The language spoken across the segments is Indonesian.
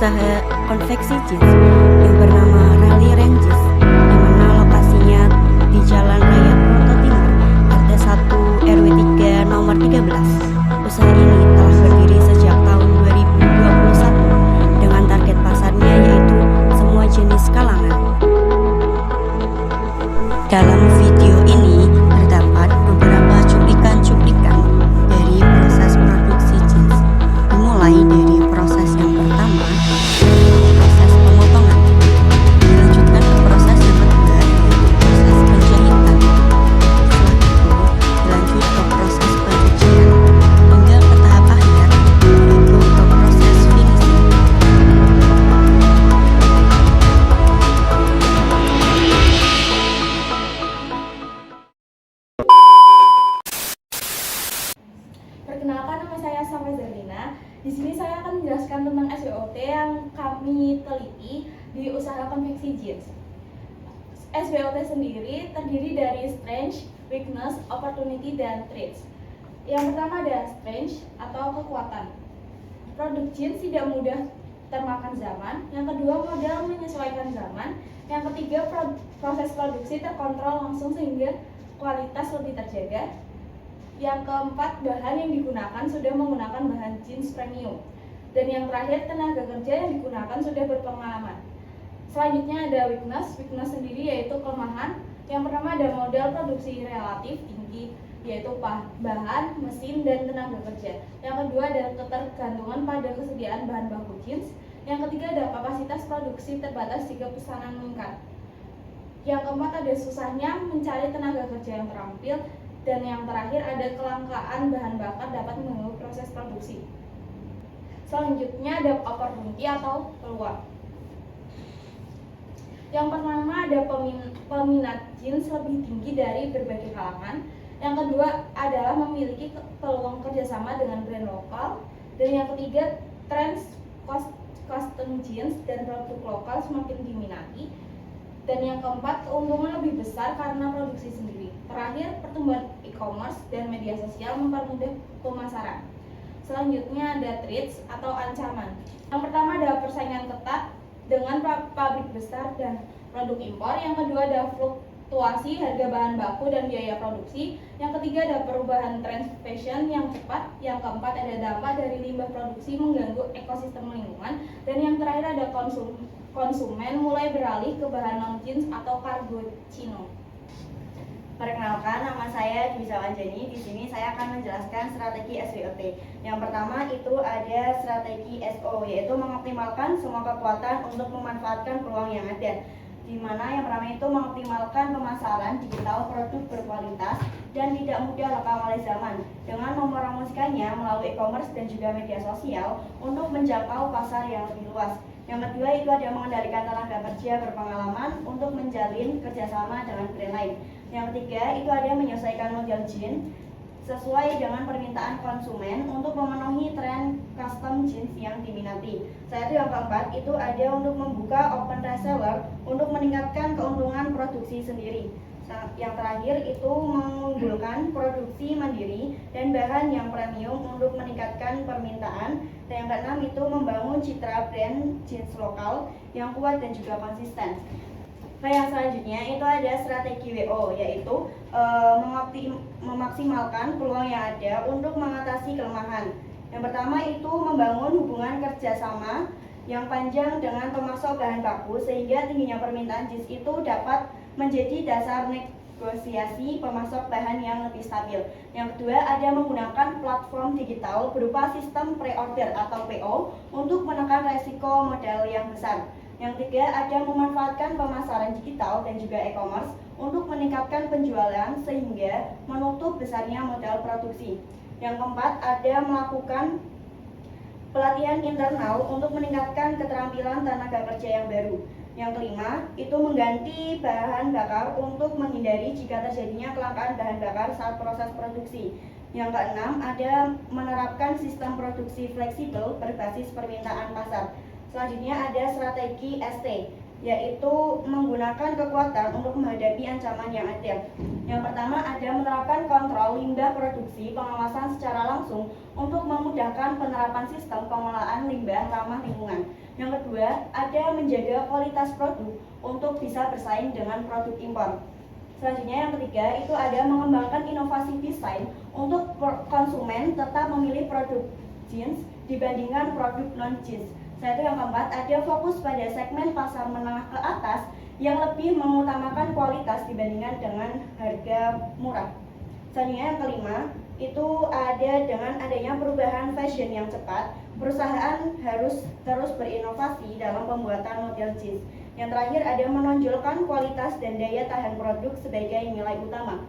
usaha konveksi jeans yang bernama Rally Ranges, di mana lokasinya di Jalan Raya Proto Timur, RT 1 RW 3 nomor 13. Usaha ini telah berdiri sejak tahun 2021 dengan target pasarnya yaitu semua jenis kalangan. Dalam video ini terdapat beberapa cuplikan-cuplikan dari proses produksi jeans, dimulai dari proses yang pertama, proses pemotongan, dilanjutkan ke proses yang kedua, yaitu proses penjahitan. Setelah itu dilanjut ke proses pencucian hingga ke tahap akhir, yaitu ke proses finishing. Perkenalkan, nama saya Safa Zerlina. Di sini saya akan menjelaskan tentang SWOT yang kami teliti di usaha konveksi jeans. SWOT sendiri terdiri dari strength, weakness, opportunity, dan threats. Yang pertama ada strength atau kekuatan. Produk jeans tidak mudah termakan zaman. Yang kedua, modal menyesuaikan zaman. Yang ketiga, proses produksi terkontrol langsung sehingga kualitas lebih terjaga. Yang keempat, bahan yang digunakan sudah menggunakan bahan jeans premium. Dan yang terakhir, tenaga kerja yang digunakan sudah berpengalaman. Selanjutnya ada weakness. Weakness sendiri yaitu kelemahan. Yang pertama ada modal produksi relatif tinggi, yaitu bahan, mesin, dan tenaga kerja. Yang kedua ada ketergantungan pada kesediaan bahan baku jeans. Yang ketiga ada kapasitas produksi terbatas jika pesanan meningkat. Yang keempat ada susahnya mencari tenaga kerja yang terampil. Dan yang terakhir ada kelangkaan bahan bakar dapat mengganggu proses produksi. Selanjutnya ada opportunity atau peluang. Yang pertama ada peminat jeans lebih tinggi dari berbagai kalangan. Yang kedua adalah memiliki peluang kerjasama dengan brand lokal. Dan yang ketiga, tren custom jeans dan produk lokal semakin diminati. Dan yang keempat, keuntungan lebih besar karena produksi sendiri. Terakhir, pertumbuhan e-commerce dan media sosial mempermudah pemasaran. Selanjutnya ada threats atau ancaman. Yang pertama ada persaingan ketat dengan pabrik besar dan produk impor. Yang kedua ada fluktuasi harga bahan baku dan biaya produksi. Yang ketiga ada perubahan tren fashion yang cepat. Yang keempat ada dampak dari limbah produksi mengganggu ekosistem lingkungan. Dan yang terakhir ada konsumen mulai beralih ke bahan non-jeans atau cargo chino. Perkenalkan, nama saya Dwiza Wanjani. Di sini saya akan menjelaskan strategi SWOT. Yang pertama itu ada strategi SO, yaitu mengoptimalkan semua kekuatan untuk memanfaatkan peluang yang ada. Di mana yang pertama itu mengoptimalkan pemasaran digital produk berkualitas dan tidak mudah lekang oleh zaman dengan mempromosikannya melalui e-commerce dan juga media sosial untuk menjangkau pasar yang lebih luas. Yang kedua itu ada mengendalikan tenaga kerja berpengalaman untuk menjalin kerjasama dengan brand lain. Yang ketiga itu ada menyesuaikan model jeans sesuai dengan permintaan konsumen untuk memenuhi tren custom jeans yang diminati. Yang keempat itu ada untuk membuka open reseller untuk meningkatkan keuntungan produksi sendiri. Yang terakhir itu mengunggulkan produksi mandiri dan bahan yang premium untuk meningkatkan permintaan. Dan yang keenam itu membangun citra brand jeans lokal yang kuat dan juga konsisten. Nah, yang selanjutnya itu ada strategi WO, yaitu memaksimalkan peluang yang ada untuk mengatasi kelemahan. Yang pertama itu membangun hubungan kerjasama yang panjang dengan pemasok bahan baku sehingga tingginya permintaan jeans itu dapat menjadi dasar negosiasi pemasok bahan yang lebih stabil. Yang kedua ada menggunakan platform digital berupa sistem pre-order atau PO untuk menekan resiko modal yang besar. Yang ketiga ada memanfaatkan pemasaran digital dan juga e-commerce untuk meningkatkan penjualan sehingga menutup besarnya modal produksi. Yang keempat ada melakukan pelatihan internal untuk meningkatkan keterampilan tenaga kerja yang baru. Yang kelima itu mengganti bahan bakar untuk menghindari jika terjadinya kelangkaan bahan bakar saat proses produksi. Yang keenam ada menerapkan sistem produksi fleksibel berbasis permintaan pasar. Selanjutnya ada strategi ST, yaitu menggunakan kekuatan untuk menghadapi ancaman yang ada. Yang pertama ada menerapkan kontrol limbah produksi, pengawasan secara langsung untuk memudahkan penerapan sistem pengolahan limbah ramah lingkungan. Yang kedua ada menjaga kualitas produk untuk bisa bersaing dengan produk impor. Selanjutnya yang ketiga itu ada mengembangkan inovasi desain untuk konsumen tetap memilih produk jeans dibandingkan produk non-jeans. Setelah itu yang keempat ada fokus pada segmen pasar menengah ke atas yang lebih mengutamakan kualitas dibandingkan dengan harga murah. Selanjutnya yang kelima itu ada dengan adanya perubahan fashion yang cepat, perusahaan harus terus berinovasi dalam pembuatan model jeans. Yang terakhir ada menonjolkan kualitas dan daya tahan produk sebagai nilai utama.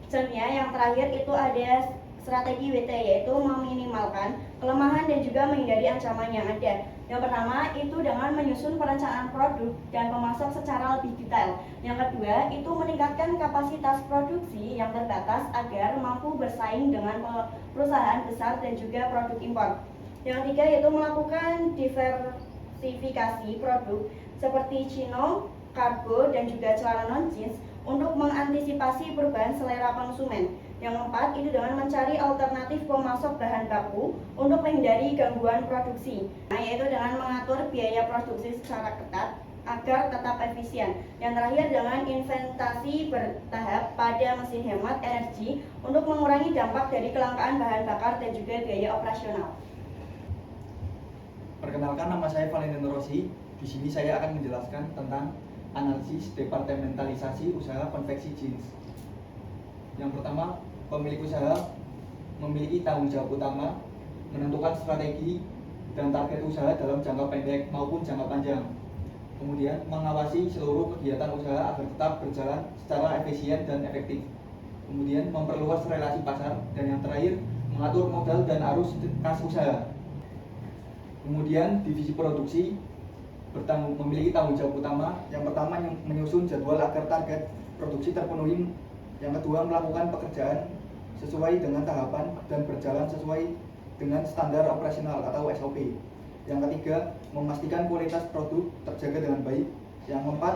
Selanjutnya yang terakhir itu ada strategi WT, yaitu meminimalkan kelemahan dan juga menghindari ancaman yang ada. Yang pertama itu dengan menyusun perencanaan produk dan pemasok secara lebih detail. Yang kedua itu meningkatkan kapasitas produksi yang terbatas agar mampu bersaing dengan perusahaan besar dan juga produk impor. Yang ketiga yaitu melakukan diversifikasi produk seperti chino, kargo, dan juga celana non-jeans untuk mengantisipasi perubahan selera konsumen. Yang keempat itu dengan mencari alternatif pemasok bahan baku untuk menghindari gangguan produksi, yaitu dengan mengatur biaya produksi secara ketat agar tetap efisien. Yang terakhir dengan investasi bertahap pada mesin hemat energi untuk mengurangi dampak dari kelangkaan bahan bakar dan juga biaya operasional. Perkenalkan, nama saya Valentino Rossi. Di sini saya akan menjelaskan tentang analisis departementalisasi usaha konveksi jeans. Yang pertama, pemilik usaha memiliki tanggung jawab utama menentukan strategi dan target usaha dalam jangka pendek maupun jangka panjang. Kemudian, mengawasi seluruh kegiatan usaha agar tetap berjalan secara efisien dan efektif. Kemudian, memperluas relasi pasar. Dan yang terakhir, mengatur modal dan arus kas usaha. Kemudian, divisi produksi memiliki tanggung jawab utama. Yang pertama, menyusun jadwal agar target produksi terpenuhi. Yang kedua, melakukan pekerjaan sesuai dengan tahapan dan berjalan sesuai dengan standar operasional atau SOP. Yang ketiga, memastikan kualitas produk terjaga dengan baik. Yang keempat,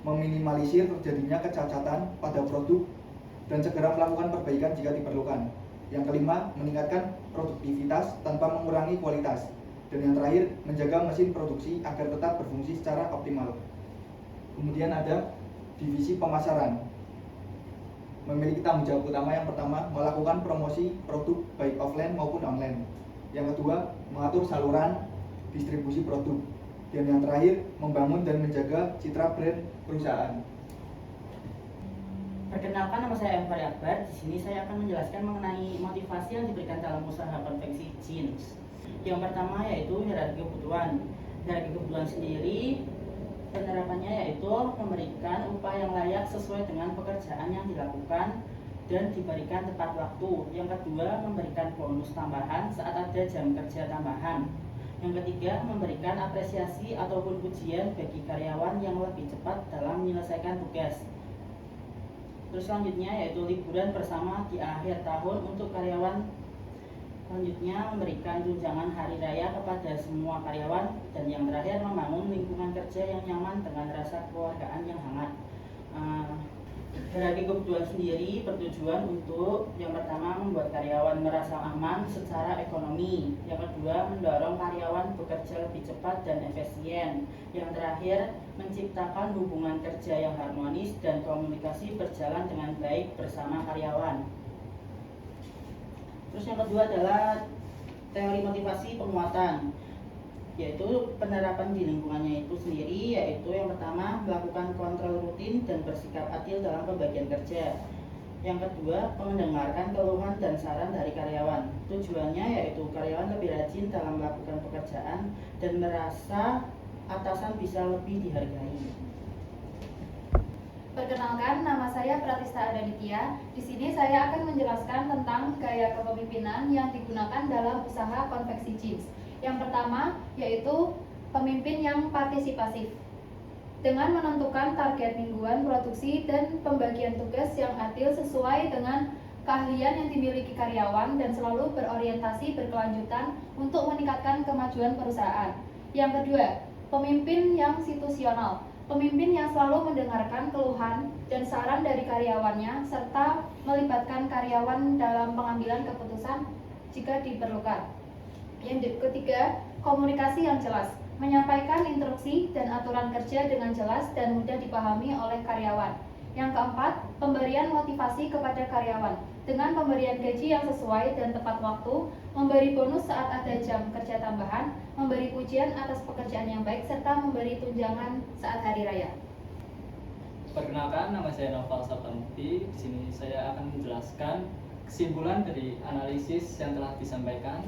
meminimalisir terjadinya kecacatan pada produk dan segera melakukan perbaikan jika diperlukan. Yang kelima, meningkatkan produktivitas tanpa mengurangi kualitas. Dan yang terakhir, menjaga mesin produksi agar tetap berfungsi secara optimal. Kemudian ada divisi pemasaran, memiliki tanggung jawab utama. Yang pertama, melakukan promosi produk baik offline maupun online. Yang kedua, mengatur saluran distribusi produk. Dan yang terakhir, membangun dan menjaga citra brand perusahaan. Perkenalkan, nama saya M. Fahri Akbar. Di sini saya akan menjelaskan mengenai motivasi yang diberikan dalam usaha konveksi jeans. Yang pertama yaitu hierarki kebutuhan. Hierarki kebutuhan sendiri penerapannya yaitu memberikan upah yang layak sesuai dengan pekerjaan yang dilakukan dan diberikan tepat waktu. Yang kedua, memberikan bonus tambahan saat ada jam kerja tambahan. Yang ketiga, memberikan apresiasi ataupun pujian bagi karyawan yang lebih cepat dalam menyelesaikan tugas. Terus selanjutnya yaitu liburan bersama di akhir tahun untuk karyawan. Selanjutnya, memberikan tunjangan hari raya kepada semua karyawan. Dan yang terakhir, membangun lingkungan kerja yang nyaman dengan rasa kekeluargaan yang hangat. Hierarki kebutuhan sendiri bertujuan untuk yang pertama membuat karyawan merasa aman secara ekonomi. Yang kedua, mendorong karyawan bekerja lebih cepat dan efisien. Yang terakhir, menciptakan hubungan kerja yang harmonis dan komunikasi berjalan dengan baik bersama karyawan. Terus yang kedua adalah teori motivasi penguatan, yaitu penerapan di lingkungannya itu sendiri, yaitu yang pertama melakukan kontrol rutin dan bersikap adil dalam pembagian kerja. Yang kedua, mendengarkan keluhan dan saran dari karyawan. Tujuannya yaitu karyawan lebih rajin dalam melakukan pekerjaan dan merasa atasan bisa lebih dihargai. Perkenalkan, nama saya Pratista Adaditya. Di sini saya akan menjelaskan tentang gaya kepemimpinan yang digunakan dalam usaha konveksi jeans. Yang pertama yaitu pemimpin yang partisipatif, dengan menentukan target mingguan produksi dan pembagian tugas yang adil sesuai dengan keahlian yang dimiliki karyawan dan selalu berorientasi berkelanjutan untuk meningkatkan kemajuan perusahaan. Yang kedua, pemimpin yang situasional, Pemimpin yang selalu mendengarkan keluhan dan saran dari karyawannya serta melibatkan karyawan dalam pengambilan keputusan jika diperlukan. Yang ketiga, komunikasi yang jelas, menyampaikan instruksi dan aturan kerja dengan jelas dan mudah dipahami oleh karyawan. Yang keempat, pemberian motivasi kepada karyawan dengan pemberian gaji yang sesuai dan tepat waktu, memberi bonus saat ada jam kerja tambahan, memberi pujian atas pekerjaan yang baik, serta memberi tunjangan saat hari raya. Perkenalkan, nama saya Noval Sabtamukti. Di sini saya akan menjelaskan kesimpulan dari analisis yang telah disampaikan.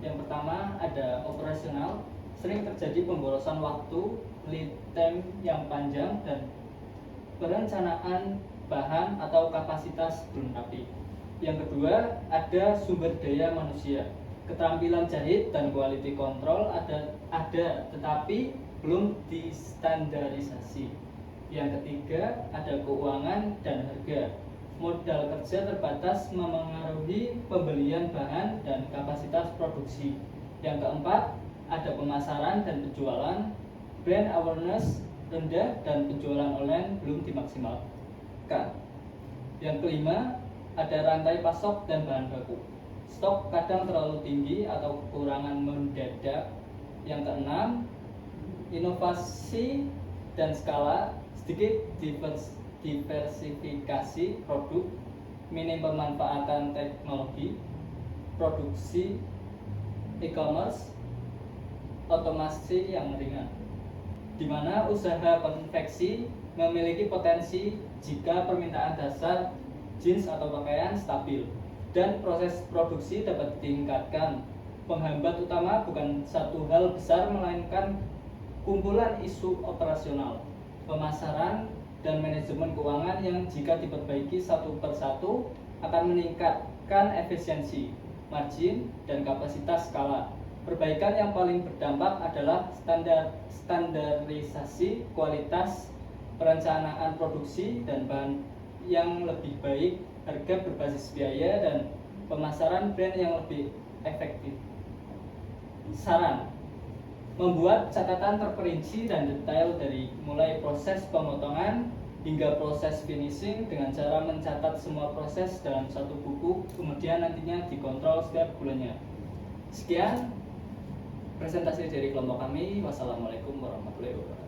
Yang pertama ada operasional, sering terjadi pemborosan waktu, lead time yang panjang, dan perencanaan bahan atau kapasitas belum rapi. Yang kedua ada sumber daya manusia, keterampilan jahit dan quality control ada tetapi belum distandarisasi. Yang ketiga ada keuangan dan harga, modal kerja terbatas memengaruhi pembelian bahan dan kapasitas produksi. Yang keempat ada pemasaran dan penjualan, brand awareness rendah dan penjualan online belum dimaksimalkan. Yang kelima ada rantai pasok dan bahan baku, stok kadang terlalu tinggi atau kekurangan mendadak. Yang keenam inovasi dan skala, sedikit diversifikasi produk, minim pemanfaatan teknologi, produksi e-commerce, otomasi yang ringan, di mana usaha konveksi memiliki potensi jika permintaan dasar jeans atau pakaian stabil dan proses produksi dapat ditingkatkan. Penghambat utama bukan satu hal besar melainkan kumpulan isu operasional, pemasaran, dan manajemen keuangan yang jika diperbaiki satu persatu akan meningkatkan efisiensi, margin, dan kapasitas skala. Perbaikan yang paling berdampak adalah standarisasi kualitas, perencanaan produksi dan bahan yang lebih baik, harga berbasis biaya, dan pemasaran brand yang lebih efektif. Saran: membuat catatan terperinci dan detail dari mulai proses pemotongan hingga proses finishing dengan cara mencatat semua proses dalam satu buku, kemudian nantinya dikontrol setiap bulannya. Sekian presentasi dari kelompok kami. Wassalamualaikum warahmatullahi wabarakatuh.